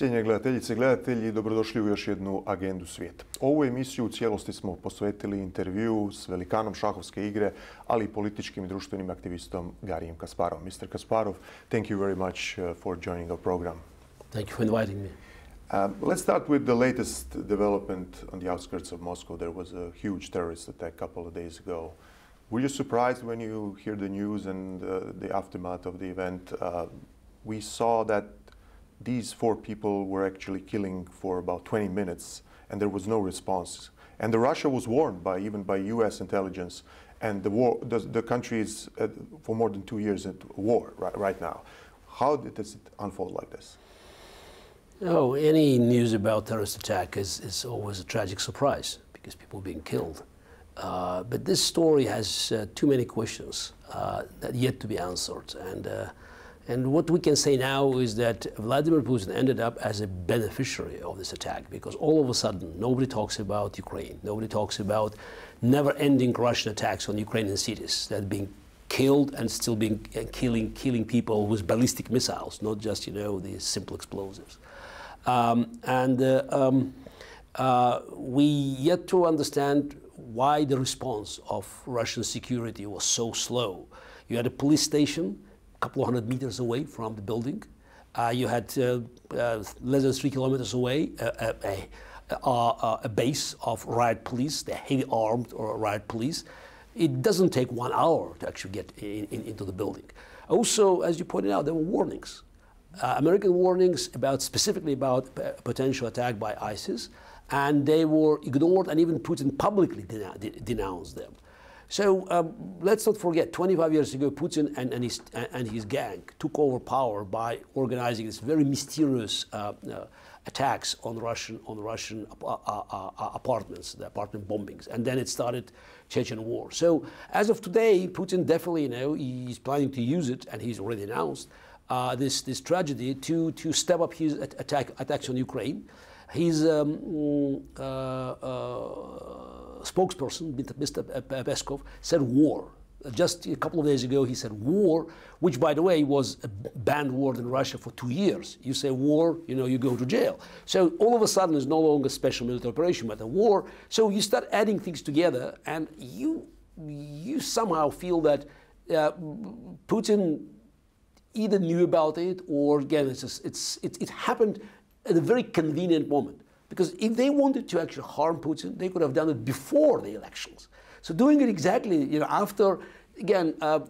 Cijenjene gledateljice i gledatelji, dobrodošli u još jednu agendu Svijet. Ovu emisiju u cijelosti smo posvetili intervju s velikanom šahovske igre, ali i političkim i društvenim aktivistom Garryjem Kasparovom. Mr. Kasparov, thank you very much for joining our program. Thank you for inviting me. Let's start with the latest development on the outskirts of Moscow. There was a huge terrorist attack a couple of days ago. Were you surprised when you hear the news and the aftermath of the event? We saw that these 4 people were actually killing for about 20 minutes, and there was no response. And Russia was warned even by U.S. intelligence, and the country is for more than 2 years at war right now. How does it unfold like this? Oh, any news about terrorist attack is always a tragic surprise because people are being killed. But this story has too many questions that yet to be answered. And what we can say now is that Vladimir Putin ended up as a beneficiary of this attack, because all of a sudden nobody talks about Ukraine. Nobody talks about never-ending Russian attacks on Ukrainian cities that are being killed and still being killing people with ballistic missiles, not just, the simple explosives. We yet to understand why the response of Russian security was so slow. You had a police station couple of 100 meters away from the building. You had less than 3 kilometers away a base of riot police, the heavy armed or riot police. It doesn't take 1 hour to actually get into the building. Also, as you pointed out, there were warnings. American warnings specifically about potential attack by ISIS, and they were ignored, and even Putin publicly denounced them. So let's not forget, 25 years ago, Putin and his gang took over power by organizing this very mysterious attacks on Russian apartments, the apartment bombings, and then it started Chechen war. So as of today, Putin definitely, he's planning to use it, and he's already announced this tragedy to step up his attacks on Ukraine. His spokesperson, Mr. Peskov, said war. Just a couple of days ago, he said war, which, by the way, was a banned word in Russia for 2 years. You say war, you go to jail. So all of a sudden, it's no longer a special military operation, but a war. So you start adding things together, and you somehow feel that Putin either knew about it, or again, it happened at a very convenient moment. Because if they wanted to actually harm Putin, they could have done it before the elections. So doing it exactly, after, again, I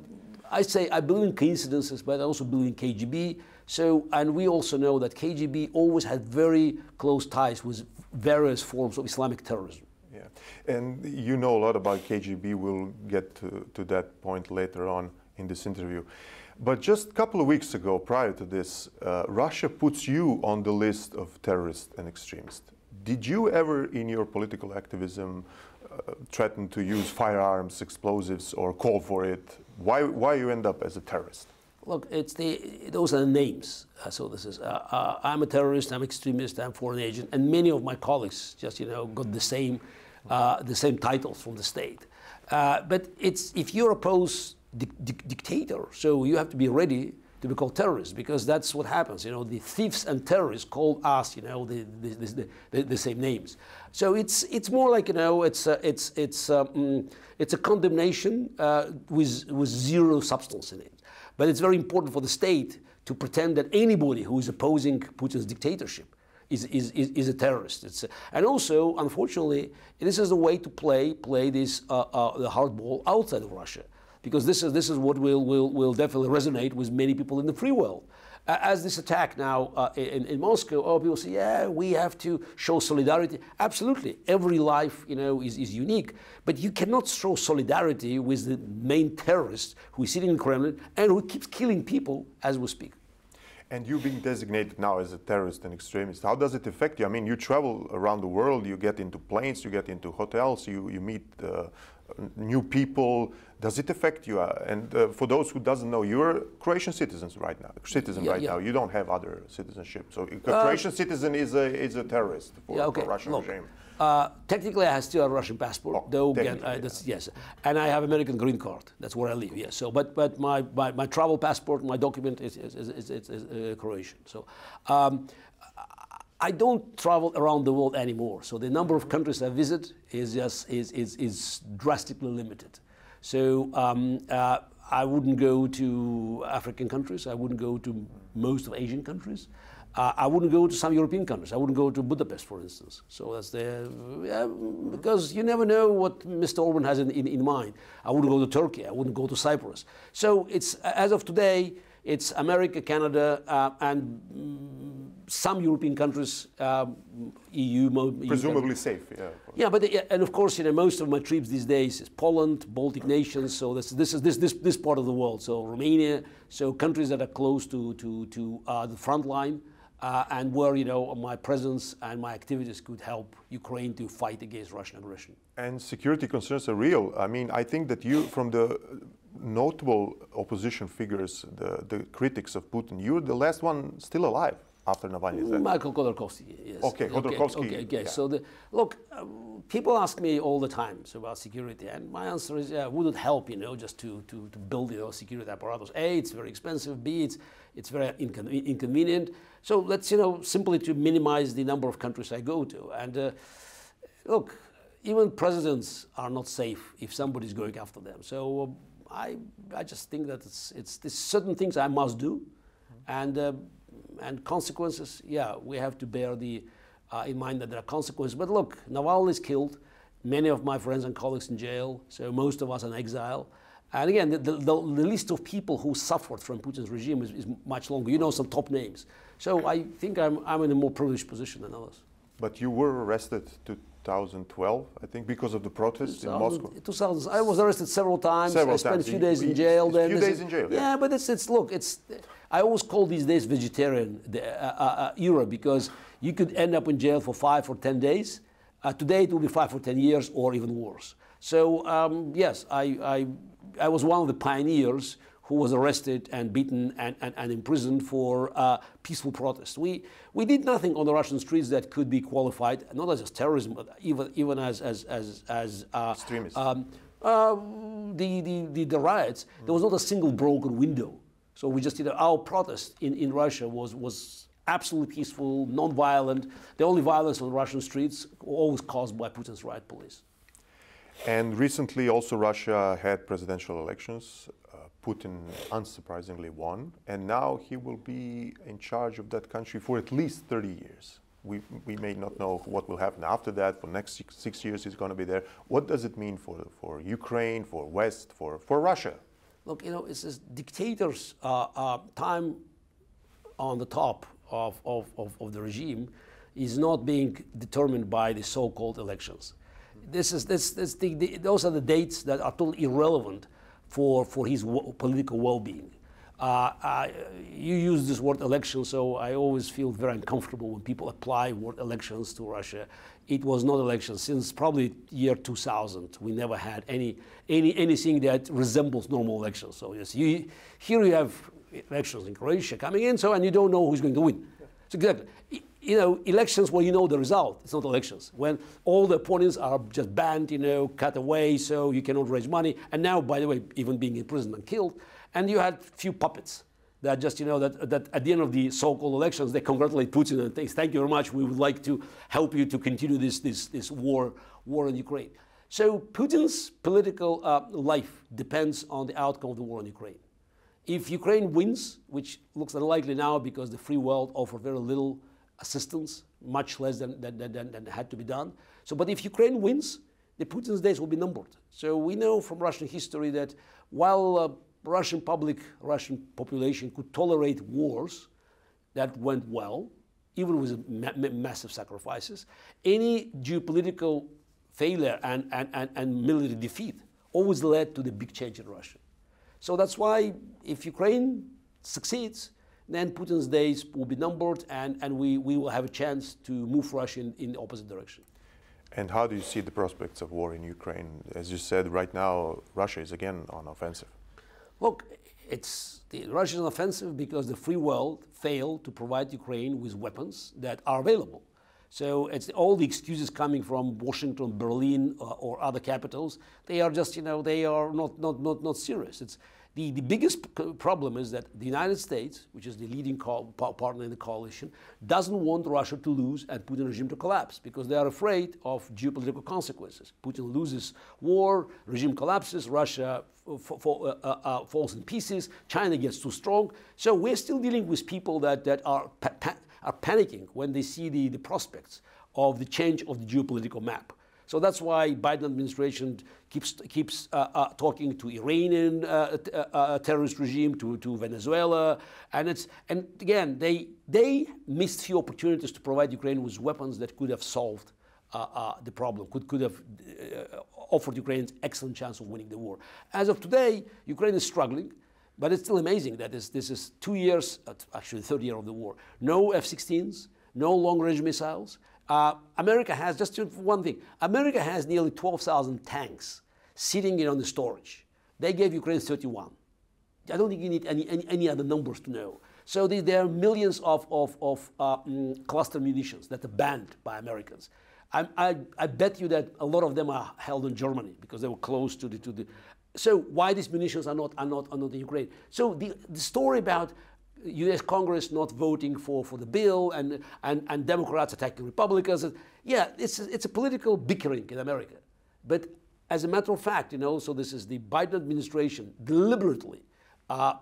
believe in coincidences, but I also believe in KGB. So, and we also know that KGB always had very close ties with various forms of Islamic terrorism. Yeah, and you know a lot about KGB. We'll get to that point later on in this interview. But just a couple of weeks ago, prior to this, Russia puts you on the list of terrorists and extremists. Did you ever, in your political activism, threaten to use firearms, explosives, or call for it? Why you end up as a terrorist? Look, those are the names. So this is, I'm a terrorist, I'm extremist, I'm foreign agent, and many of my colleagues just, got the same titles from the state. But if you're opposed dictator, so you have to be ready to be called terrorists, because that's what happens. The thieves and terrorists call us, the same names. So it's more like, it's a condemnation with zero substance in it. But it's very important for the state to pretend that anybody who is opposing Putin's dictatorship is a terrorist. And also, unfortunately, this is a way to play this the hardball outside of Russia. Because this is what will definitely resonate with many people in the free world. As this attack now in Moscow, people say, yeah, we have to show solidarity. Absolutely, every life is unique, but you cannot show solidarity with the main terrorist who is sitting in the Kremlin and who keeps killing people as we speak. And you being designated now as a terrorist and extremist, how does it affect you? I mean, you travel around the world, you get into planes, you get into hotels, you meet new people. Does it affect you? And for those who doesn't know, you're Croatian citizens right now. Now. You don't have other citizenship. So a Croatian citizen is a terrorist for the Russian regime. Technically, I still have a Russian passport, though. Again, yes, and I have American green card. That's where I live. Yes. So, but my travel passport, my document is Croatian. So, I don't travel around the world anymore, so the number of countries I visit is drastically limited. So I wouldn't go to African countries. I wouldn't go to most of Asian countries. I wouldn't go to some European countries. I wouldn't go to Budapest, for instance. So that's because you never know what Mr. Orban has in mind. I wouldn't go to Turkey. I wouldn't go to Cyprus. So it's, as of today, it's America, Canada, and some European countries, EU. Presumably safe, yeah. Yeah, but and of course, most of my trips these days is Poland, Baltic nations. So this part of the world. So Romania. So countries that are close to the front line. And where my presence and my activities could help Ukraine to fight against Russian aggression. And security concerns are real. I mean, I think that you, from the notable opposition figures, the critics of Putin, you're the last one still alive after Navalny's death. Michael Khodorkovsky, yes. Okay, Khodorkovsky. Okay. Yeah. So look, people ask me all the time about security, and my answer is, would it help, just to build, security apparatus? A, it's very expensive. B, it's very inconvenient. So let's, simply to minimize the number of countries I go to. And look, even presidents are not safe if somebody's going after them. So I just think that there's certain things I must do, and consequences. Yeah, we have to bear in mind that there are consequences. But look, Navalny is killed. Many of my friends and colleagues in jail. So most of us in exile. And again, the list of people who suffered from Putin's regime is much longer. Some top names. So I think I'm in a more privileged position than others. But you were arrested 2012, I think, because of the protests in Moscow. 2000. I was arrested several times. I spent a few days in jail. A few days in jail. Yeah, but I always call these days vegetarian era, because you could end up in jail for 5 or 10 days. Today it will be 5 or 10 years, or even worse. So yes, I was one of the pioneers who was arrested and beaten and imprisoned for peaceful protest. We did nothing on the Russian streets that could be qualified not as terrorism, but even as extremists. The riots. There was not a single broken window. So we just our protest in Russia was absolutely peaceful, non-violent. The only violence on Russian streets always caused by Putin's riot police. And recently also Russia had presidential elections. Putin unsurprisingly won, and now he will be in charge of that country for at least 30 years. We may not know what will happen after that. For the next 6 years he's going to be there. What does it mean for Ukraine, for West, for Russia? Look, it's this dictator's time on the top of the regime is not being determined by the so-called elections. Those are the dates that are totally irrelevant for his political well-being. You use this word election, so I always feel very uncomfortable when people apply word elections to Russia. It was not elections since probably year 2000. We never had anything that resembles normal elections. So yes, here you have elections in Croatia coming in, and you don't know who's going to win. So exactly. Elections where you know the result. It's not elections. When all the opponents are just banned, cut away, so you cannot raise money. And now, by the way, even being imprisoned and killed. And you had few puppets that just, that at the end of the so-called elections, they congratulate Putin and say, thank you very much. We would like to help you to continue this war in Ukraine. So Putin's political life depends on the outcome of the war in Ukraine. If Ukraine wins, which looks unlikely now because the free world offered very little assistance, much less than had to be done. So, but if Ukraine wins, the Putin's days will be numbered. So we know from Russian history that while Russian population could tolerate wars that went well, even with massive sacrifices, any geopolitical failure and military defeat always led to the big change in Russia. So that's why if Ukraine succeeds, then Putin's days will be numbered, and we will have a chance to move Russia in the opposite direction. And how do you see the prospects of war in Ukraine? As you said, right now, Russia is again on offensive. Look, Russia is on offensive because the free world failed to provide Ukraine with weapons that are available. So it's all the excuses coming from Washington, Berlin, or other capitals. They are just, they are not serious. The biggest problem is that the United States, which is the leading partner in the coalition, doesn't want Russia to lose and Putin regime to collapse because they are afraid of geopolitical consequences. Putin loses war, regime collapses, Russia falls in pieces, China gets too strong. So we're still dealing with people that are panicking when they see the prospects of the change of the geopolitical map. So that's why Biden administration keeps talking to Iranian terrorist regime, to Venezuela, and again they missed few opportunities to provide Ukraine with weapons that could have solved the problem, could have offered Ukraine an excellent chance of winning the war. As of today, Ukraine is struggling, but it's still amazing that this is 2 years, actually the third year of the war. No F-16s, no long-range missiles. America has, just one thing, America has nearly 12,000 tanks sitting on the storage. They gave Ukraine 31. I don't think you need any other numbers to know. So there are millions of cluster munitions that are banned by Americans. I bet you that a lot of them are held in Germany because they were close to the. So why these munitions are not in Ukraine? So the story about U.S. Congress not voting for the bill and Democrats attacking Republicans. Yeah, it's a political bickering in America. But as a matter of fact, so this is the Biden administration deliberately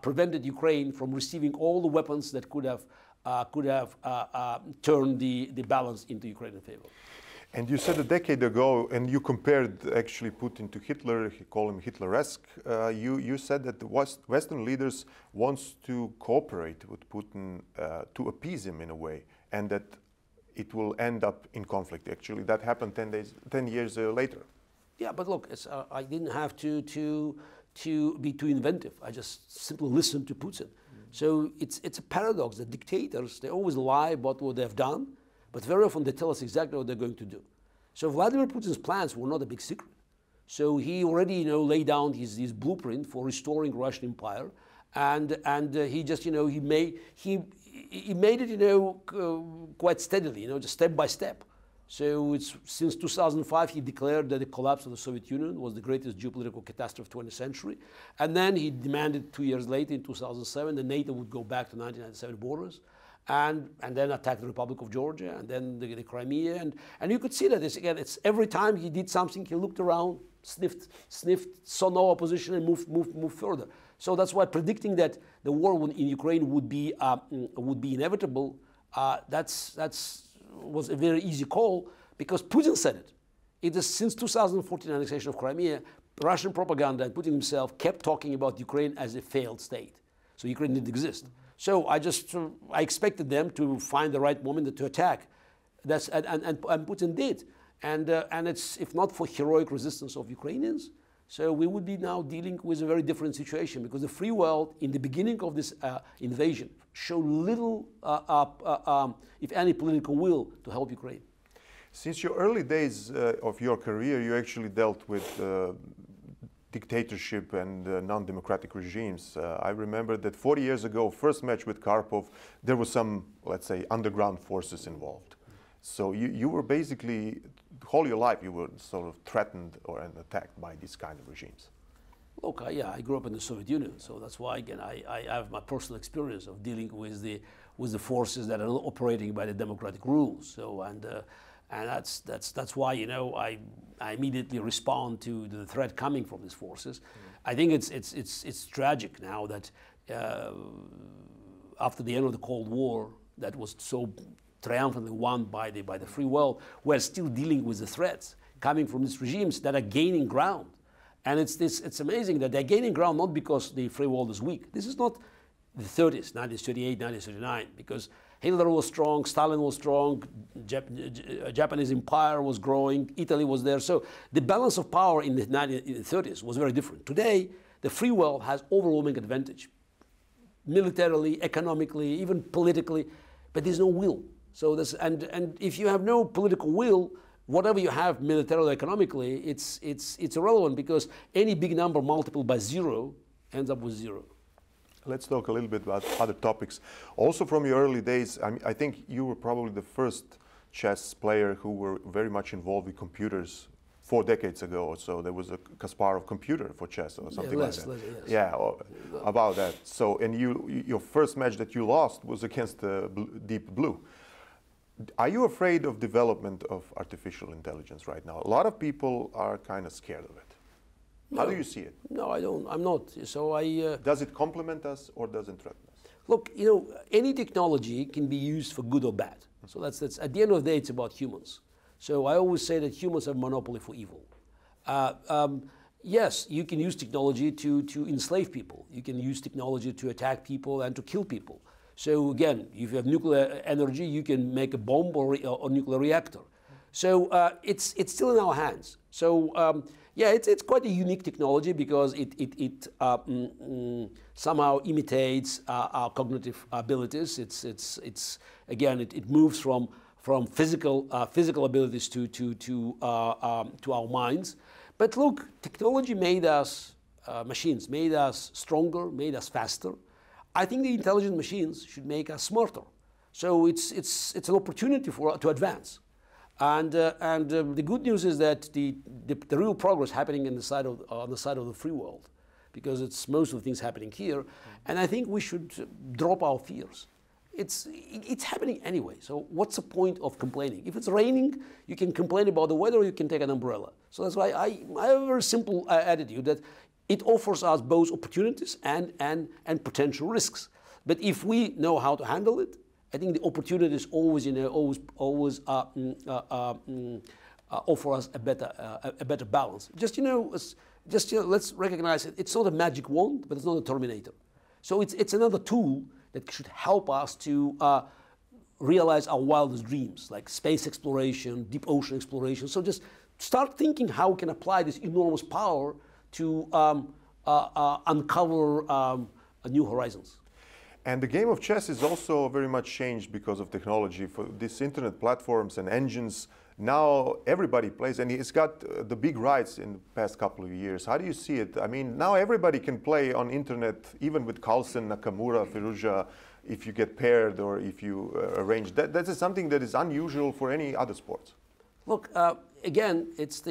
prevented Ukraine from receiving all the weapons that could have turned the balance into Ukrainian favor. And you said a decade ago, and you compared actually Putin to Hitler, you call him Hitler-esque. You said that the Western leaders wants to cooperate with Putin to appease him in a way, and that it will end up in conflict. Actually, that happened 10 years later. Yeah, but look, I didn't have to be too inventive. I just simply listened to Putin. So it's a paradox that dictators, they always lie about what they've done, but very often they tell us exactly what they're going to do. So Vladimir Putin's plans were not a big secret. So he already, laid down his blueprint for restoring Russian empire, and he just, he made it, quite steadily, just step by step. So since 2005, he declared that the collapse of the Soviet Union was the greatest geopolitical catastrophe of the 20th century. And then he demanded 2 years later, in 2007, that NATO would go back to 1997 borders. And then attack the Republic of Georgia, and then the Crimea, and you could see that it's every time he did something, he looked around, sniffed, saw no opposition, and moved further. So that's why predicting that the war in Ukraine would be inevitable, was a very easy call because Putin said it. It is since 2014 annexation of Crimea, Russian propaganda and Putin himself kept talking about Ukraine as a failed state. So Ukraine didn't exist. So I expected them to find the right moment to attack. And Putin did. And it's, if not for heroic resistance of Ukrainians, so we would be now dealing with a very different situation because the free world in the beginning of this invasion showed little, if any, political will to help Ukraine. Since your early days of your career, you actually dealt with dictatorship and non-democratic regimes. I remember that 40 years ago, first match with Karpov, there was some, let's say, underground forces involved. So you were basically, all your life, you were sort of threatened and attacked by these kind of regimes. Look, yeah, I grew up in the Soviet Union, so that's why, again, I have my personal experience of dealing with the forces that are operating by the democratic rules. So, and that's why, I immediately respond to the threat coming from these forces. I think it's tragic now that after the end of the Cold War, that was so triumphantly won by the free world, we're still dealing with the threats coming from these regimes that are gaining ground. And it's amazing that they're gaining ground not because the free world is weak. This is not the 30s, 1938, 1939, because Hitler was strong, Stalin was strong, Japanese empire was growing, Italy was there. So the balance of power in the 1930s was very different. Today, the free world has overwhelming advantage, militarily, economically, even politically, but there's no will. So this, and if you have no political will, whatever you have militarily, economically, it's irrelevant because any big number multiplied by zero ends up with zero. Let's talk a little bit about other topics. Also from your early days, I think you were probably the first chess player who were very much involved with computers 4 decades ago or so, there was a Kasparov computer for chess or something like that. Yes. Yeah, about that. So, and your first match that you lost was against Deep Blue. Are you afraid of development of artificial intelligence right now? A lot of people are kind of scared of it. How do you see it? No, I don't. I'm not. So does it complement us or does it threaten us? Look, you know, any technology can be used for good or bad. So that's at the end of the day, it's about humans. So I always say that humans have monopoly for evil. Yes, you can use technology to enslave people. You can use technology to attack people and to kill people. So again, if you have nuclear energy, you can make a bomb or a nuclear reactor. So it's still in our hands. So yeah, it's quite a unique technology because it somehow imitates our cognitive abilities. It's again, it moves from physical abilities to our minds. But look, technology made us machines, made us stronger, made us faster. I think the intelligent machines should make us smarter. So it's an opportunity for to advance. And the good news is that the real progress happening on the side of the free world, because it's most of the things happening here. And I think we should drop our fears. It's happening anyway. So what's the point of complaining? If it's raining, you can complain about the weather, or you can take an umbrella. So that's why I have a very simple attitude that it offers us both opportunities and potential risks. But if we know how to handle it, I think the opportunities always, you know, always offer us a better balance. Just you know, let's recognize it. It's not a magic wand, but it's not a Terminator. So it's another tool that should help us to realize our wildest dreams, like space exploration, deep ocean exploration. So just start thinking how we can apply this enormous power to uncover new horizons. And the game of chess is also very much changed because of technology. For these internet platforms and engines, now everybody plays, and it's got the big rise in the past couple of years. How do you see it? I mean, now everybody can play on internet, even with Carlsen, Nakamura, Firouzja, if you get paired or if you arrange. That is something that is unusual for any other sports. Look, again, it's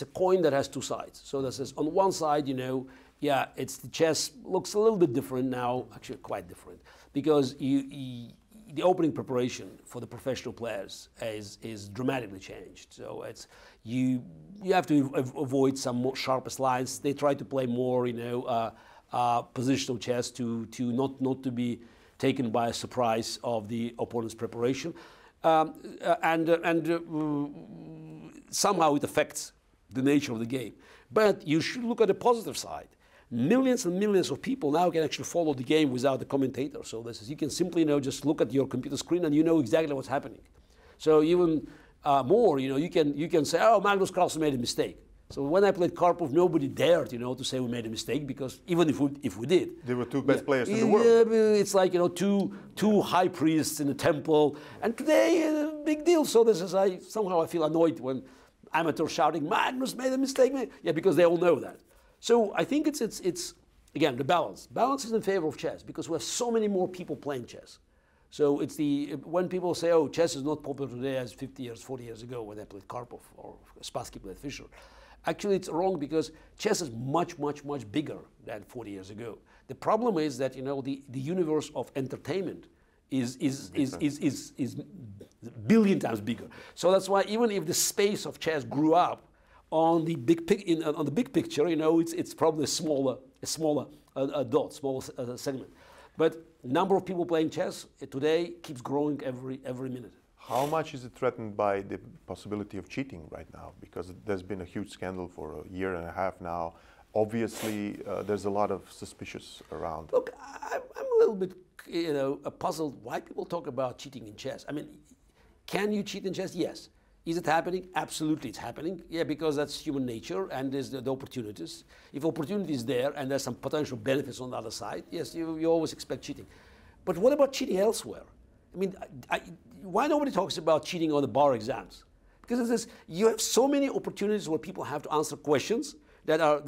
a coin that has two sides. So this is on one side, you know, yeah, it's the chess looks a little bit different now, actually quite different, because the opening preparation for the professional players is dramatically changed. So it's you have to avoid some more sharpest lines. They try to play more, you know, positional chess to not to be taken by a surprise of the opponent's preparation, somehow it affects the nature of the game. But you should look at the positive side. Millions and millions of people now can actually follow the game without the commentator. So this is, you can simply, you know, just look at your computer screen and you know exactly what's happening. So even more, you know, you can say, oh, Magnus Carlsen made a mistake. So when I played Karpov, nobody dared, you know, to say we made a mistake, because even if we did, they were two best players in the world. It's like, you know, two high priests in a temple, and today big deal. So this is somehow I feel annoyed when amateurs shouting Magnus made a mistake. Yeah, because they all know that. So I think it's again the balance. Balance is in favor of chess because we have so many more people playing chess. So it's when people say, oh, chess is not popular today as 50 years, 40 years ago when they played Karpov or Spassky played Fischer. Actually, it's wrong because chess is much, much, much bigger than 40 years ago. The problem is that, you know, the universe of entertainment is a billion times bigger. So that's why even if the space of chess grew up on the big picture, you know, it's probably a smaller dot, smaller segment. But number of people playing chess today keeps growing every minute. How much is it threatened by the possibility of cheating right now? Because there's been a huge scandal for a year and a half now. Obviously, there's a lot of suspicious around. Look, I'm a little bit, you know, puzzled why people talk about cheating in chess. I mean, can you cheat in chess? Yes. Is it happening? Absolutely, it's happening. Yeah, because that's human nature, and there's the opportunities. If opportunity is there and there's some potential benefits on the other side, yes, you always expect cheating. But what about cheating elsewhere? I mean, why nobody talks about cheating on the bar exams? Because you have so many opportunities where people have to answer questions that are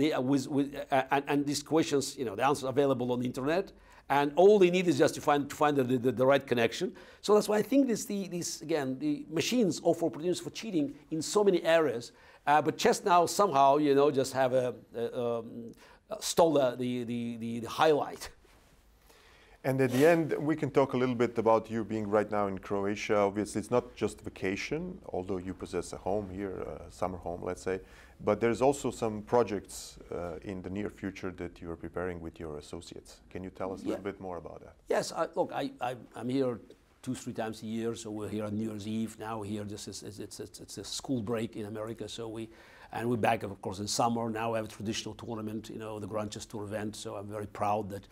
and these questions, you know, the answers are available on the internet, And all they need is just to find the right connection. So that's why I think the machines offer opportunities for cheating in so many areas. But chess now somehow, just have stole the highlight. And at the end, we can talk a little bit about you being right now in Croatia. Obviously, it's not just vacation, although you possess a home here, a summer home, let's say. But there's also some projects in the near future that you are preparing with your associates. Can you tell us a little bit more about that? Yes, look, I'm here 2-3 times a year, so we're here on New Year's Eve. Now we're here, it's a school break in America, so we're back, of course, in summer. Now we have a traditional tournament, the Grand Chess Tour event, so I'm very proud that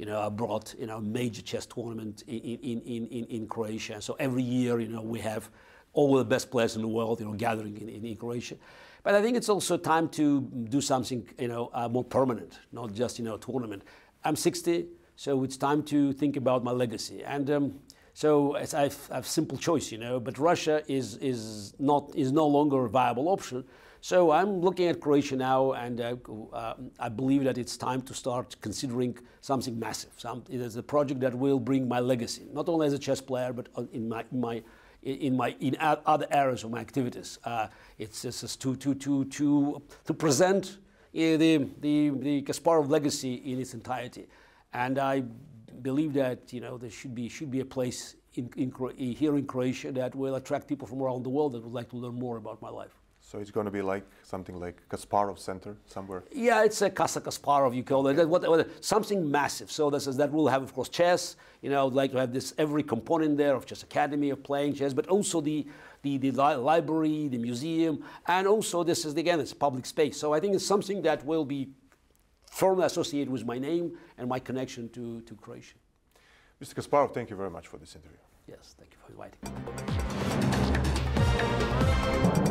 I brought a major chess tournament in Croatia. So every year, we have all the best players in the world, gathering in Croatia. But I think it's also time to do something, more permanent, not just a tournament. I'm 60, so it's time to think about my legacy. And so I have simple choice, But Russia is no longer a viable option. So I'm looking at Croatia now, and I believe that it's time to start considering something massive. It is a project that will bring my legacy, not only as a chess player, but in other areas of my activities. It's just to present the Kasparov legacy in its entirety, and I believe that there should be a place here in Croatia that will attract people from around the world that would like to learn more about my life. So it's going to be like something like Kasparov Center somewhere? Yeah, it's a Casa Kasparov, you call it, something massive. So that will have, of course, chess. I'd like to have every component there of chess academy, of playing chess, but also the library, the museum, and also it's public space. So I think it's something that will be firmly associated with my name and my connection to Croatia. Mr. Kasparov, thank you very much for this interview. Yes, thank you for inviting me.